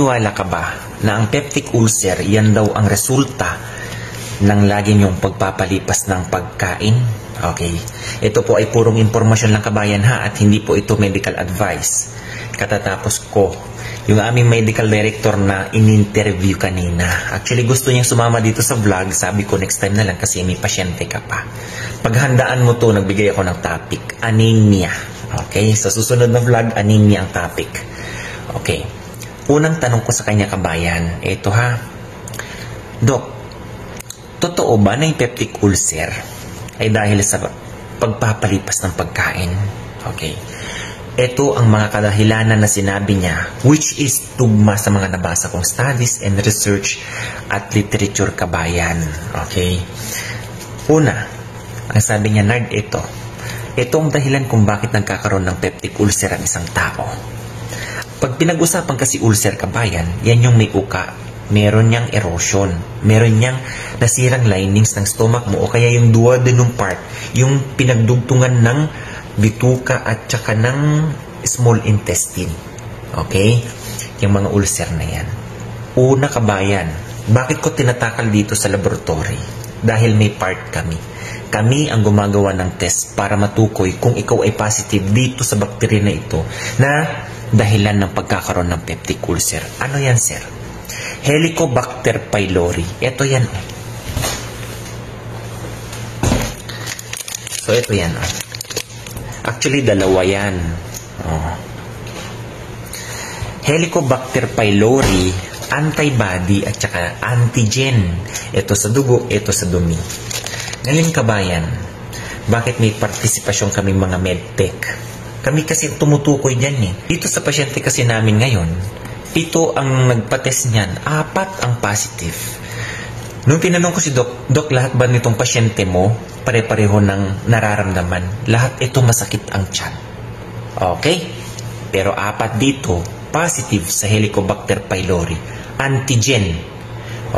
Naniniwala ka ba na ang peptic ulcer, yan daw ang resulta ng lagi niyong pagpapalipas ng pagkain? Okay. Ito po ay purong impormasyon lang kabayan ha, at hindi po ito medical advice. Katatapos ko yung aming medical director na in-interview kanina. Actually, gusto niyang sumama dito sa vlog. Sabi ko, next time na lang kasi may pasyente ka pa. Paghandaan mo to, nagbigay ako ng topic. Anemia. Okay? Sa susunod na vlog, anemia ang topic. Okay. Unang tanong ko sa kanya kabayan, ito ha. Dok, totoo ba na yung peptic ulcer ay dahil sa pagpapalipas ng pagkain? Okay. Ito ang mga kadahilanan na sinabi niya, which is tugma sa mga nabasa kong studies and research at literature kabayan. Okay? Una, ang sabi niya, Nard, ito ang dahilan kung bakit nagkakaroon ng peptic ulcer ang isang tao. Pag pinag-usapan kasi ulcer kabayan, yan yung may uka, meron niyang erosion, meron niyang nasirang linings ng stomach mo, o kaya yung duodenum part, yung pinagdugtungan ng bituka at saka ng small intestine. Okay? Yung mga ulcer na yan. Una kabayan, bakit ko tinatakal dito sa laboratory? Dahil may part kami. Kami ang gumagawa ng test para matukoy kung ikaw ay positive dito sa bakterya na ito na dahilan ng pagkakaroon ng peptic ulcer. Ano yan, sir? Helicobacter pylori. Ito yan. So, ito yan. Actually, dalawa yan. Helicobacter pylori, antibody at saka antigen. Ito sa dugo, ito sa dumi. Ngayon kabayan, bakit may partisipasyon kami mga medtech? Kami kasi tumutukoy dyan eh. Dito sa pasyente kasi namin ngayon, ito ang nagpa-test niyan, 4 ang positive. Nung tinanong ko si Doc, lahat ba nitong pasyente mo pare-pareho ng nararamdaman? Lahat ito masakit ang tiyan. Okay? Pero 4 dito, positive sa Helicobacter pylori. Antigen.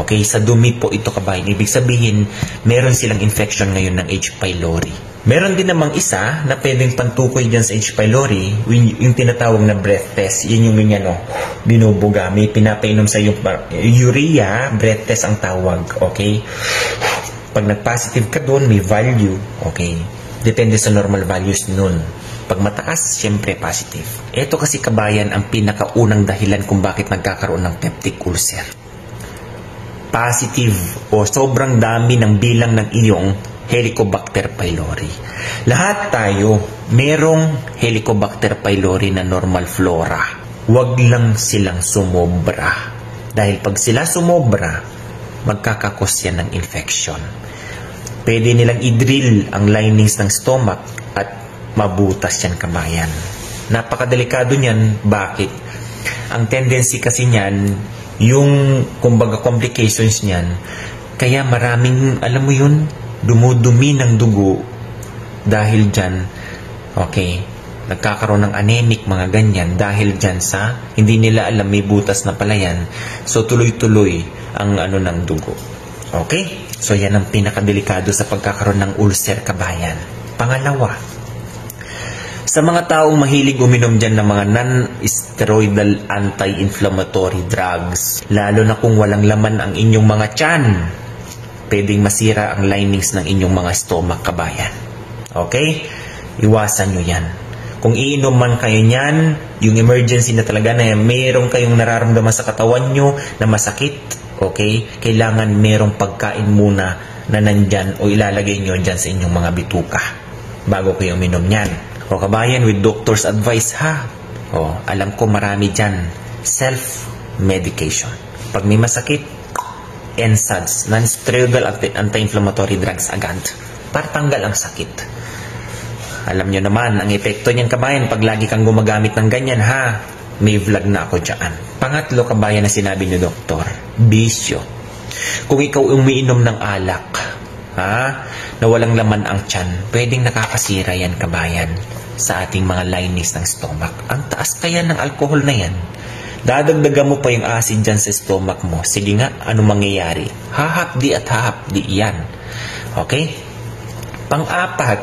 Okay? Sa dumi po ito kabayan. Ibig sabihin, meron silang infection ngayon ng H. pylori. Meron din namang isa na pwedeng pantukoy dyan sa H. pylori, yung tinatawag na breath test. Yun yung binubuga. May pinapainom sa yung urea, breath test ang tawag. Okay? Pag nag-positive ka doon, may value. Okay? Depende sa normal values nun. Pag mataas, syempre positive. Ito kasi kabayan ang pinakaunang dahilan kung bakit nagkakaroon ng peptic ulcer. Positive o sobrang dami ng bilang ng iyong Helicobacter pylori. Lahat tayo merong Helicobacter pylori na normal flora. Huwag lang silang sumobra. Dahil pag sila sumobra, magkakakos yan ng infection. Pwede nilang i-drill ang linings ng stomach at mabutas yan kabayan. Napakadelikado niyan. Bakit? Ang tendency kasi niyan, yung kumbaga complications niyan, kaya maraming, alam mo yun, dumudumi ng dugo dahil dyan, okay, nagkakaroon ng anemic, mga ganyan, dahil dyan sa, hindi nila alam may butas na pala yan. So, tuloy-tuloy ang ng dugo. Okay? So, yan ang pinakadelikado sa pagkakaroon ng ulcer kabayan. Pangalawa, sa mga taong mahilig uminom dyan ng mga non-steroidal anti-inflammatory drugs, lalo na kung walang laman ang inyong mga tiyan, pwedeng masira ang linings ng inyong mga stomach kabayan. Okay? Iwasan nyo yan. Kung iinom man kayo niyan, yung emergency na talaga na mayroong kayong nararamdaman sa katawan nyo na masakit, okay? Kailangan mayroong pagkain muna na nandyan o ilalagay nyo dyan sa inyong mga bituka bago kayo uminom niyan. O kabayan, with doctor's advice ha. O, alam ko marami dyan. Self-medication. Pag may masakit, NSAIDs, non-steroidal anti-inflammatory drugs agad para tanggal ang sakit. Alam nyo naman, ang epekto niyan kabayan pag lagi kang gumagamit ng ganyan ha. May vlog na ako dyan. Pangatlo kabayan na sinabi ni doktor, bisyo. Kung ikaw umiinom ng alak, ha, na walang laman ang tiyan, pwedeng nakakasira yan kabayan sa ating mga linings ng stomach. Ang taas kaya ng alcohol na yan. Dadagdagan mo pa yung acid dyan sa stomach mo. Sige nga, ano mangyayari? Hahapdi at hahapdi yan. Okay? Pang-apat,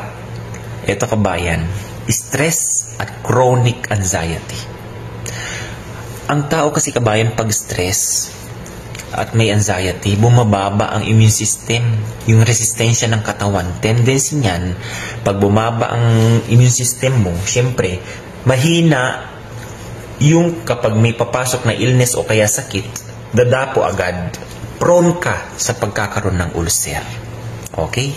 ito kabayan, stress at chronic anxiety. Ang tao kasi kabayan pag stress at may anxiety, bumababa ang immune system, yung resistensya ng katawan. Tendency niyan, pag bumaba ang immune system mo, syempre, mahina yung kapag may papasok na illness o kaya sakit, dadapo agad, prone ka sa pagkakaroon ng ulcer. Okay?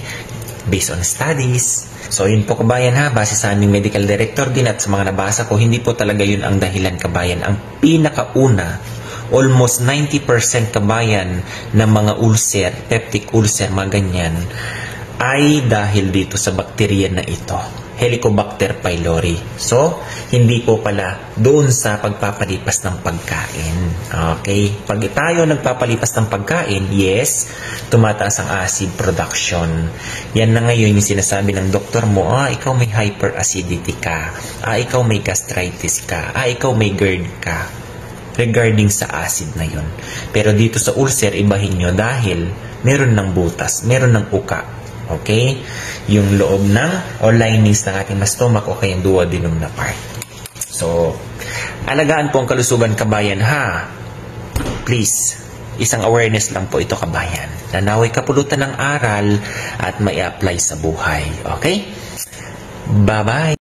Based on studies. So, yun po kabayan ha, base sa aming medical director din at sa mga nabasa ko, hindi po talaga yun ang dahilan kabayan. Ang pinakauna, almost 90% kabayan ng mga ulcer, peptic ulcer, mga ganyan, ay dahil dito sa bakterya na ito, Helicobacter pylori. So, hindi po pala doon sa pagpapalipas ng pagkain. Okay? Pag tayo nagpapalipas ng pagkain, yes, tumataas ang acid production. Yan na ngayon yung sinasabi ng doktor mo, ikaw may hyperacidity ka, ikaw may gastritis ka, ikaw may GERD ka, regarding sa acid na yun. Pero dito sa ulcer, ibahin nyo dahil meron ng butas, meron ng uka. Okay? Yung loob ng o linings ng ating stomach o kayang duodenum na part. So, alagaan po ang kalusugan kabayan ha. Please, isang awareness lang po ito kabayan. Nanaway kapulutan ng aral at mai-apply sa buhay. Okay? Bye-bye!